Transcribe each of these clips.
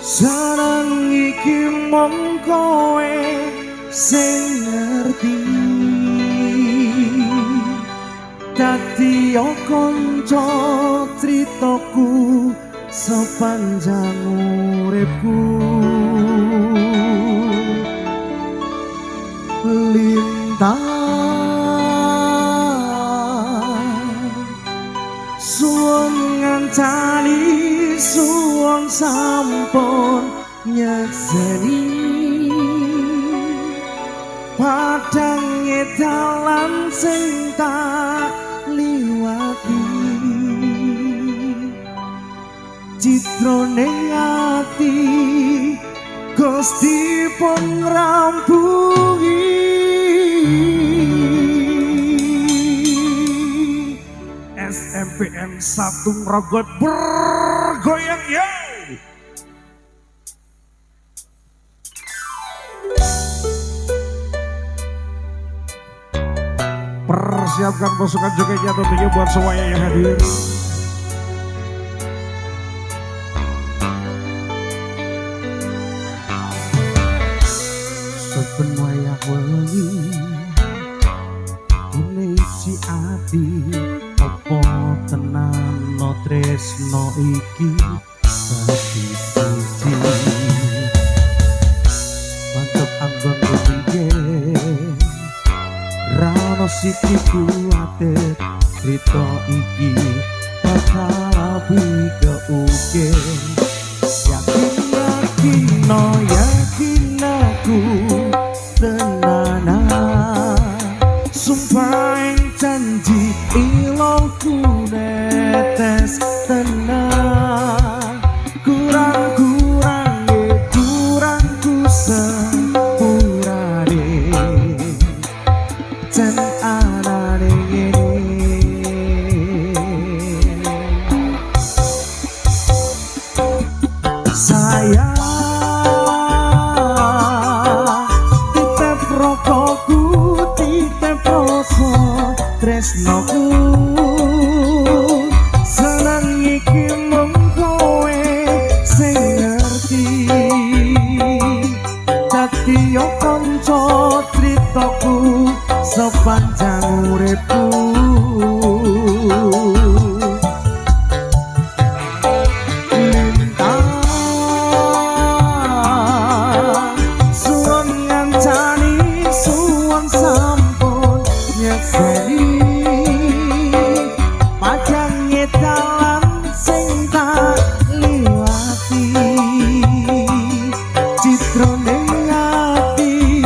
Seneng iki mung kowe sing ngerti. Dadi kanca critaku sepanjang uripku. Suwun ngancani suwun sampun nyekseni padange dalan sing tak liwati citrone ati Gusti pun rampungi. SMPN 1 Ngrogot bergoyang ya. Persiapkan pasukan jogetnya tentunya buat semuanya yang hadir. Saben wayah wengi isi ati apa tenan no tresno iki dadi siji mantep anggon kepingin rano siki kuatir cerita iki bakal lebih keukir yakin aku tenanan sumpah janji ilmuku netes tenang kurangku sepurane jan anane sayang titip rokokku titip rasa tresnoku seneng iki mung kowe sing ngerti dadi kanca critaku sepanjang uripku. Suwun ngancani suwun sampun nyekseni padange dalan sing tak liwati citrone ati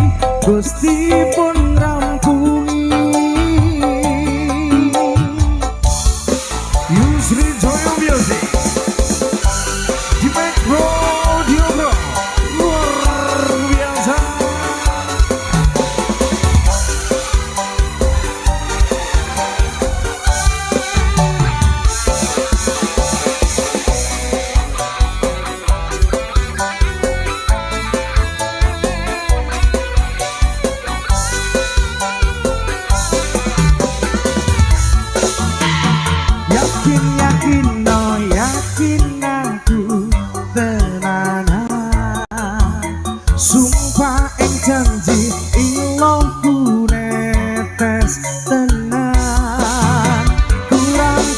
Gusti pun rampungi. Yusri Joyo Music di Back Radio Bro luar biasa. Yakin aku tenanan sumpah ing janji ilmuku netes tenang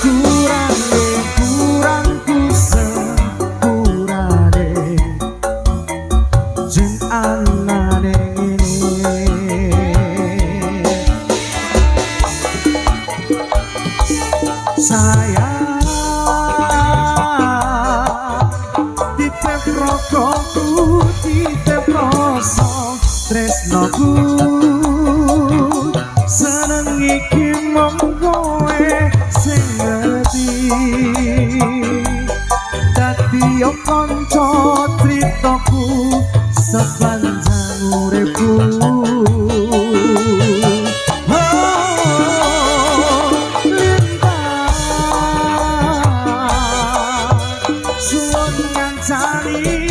kurangku sepurane jen anane sayang rokokku titip rasa tresnoku seneng iki mung kowe sing ngerti dadi kanca critaku sepanjang uripku.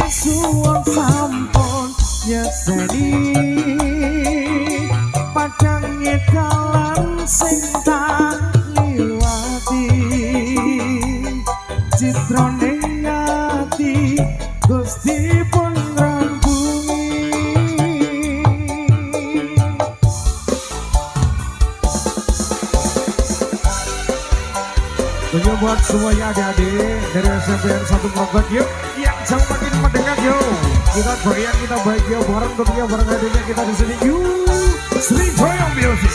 Suwun sampun nyekseni padange dalan sing tak liwati citrone ati Gusti kebahagiaan satu keluarga yuk. Yang jauh makin mendekat yuk. Kita goyang, kita bahagia bareng tentunya bareng hadirnya kita di sini yuk. Sri Joyo Music.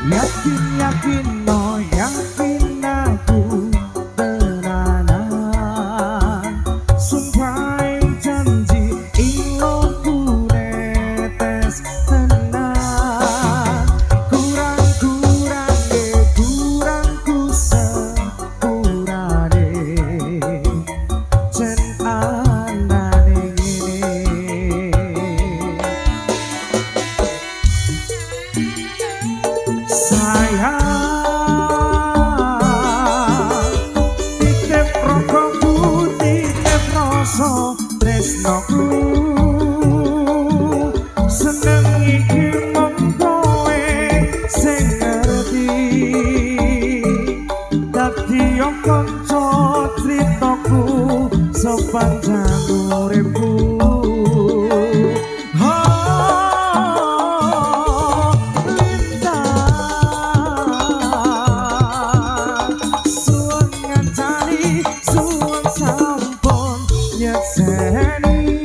Yakin yakin no yakin aku tenanan sumpah janji ilmu netes tenan kurangku sepurane jen anane ngene titip rokokku, titip rasa tresnoku seneng iki mung kowe sing ngerti dadi kanca critaku sepanjang uripku. Nyeseni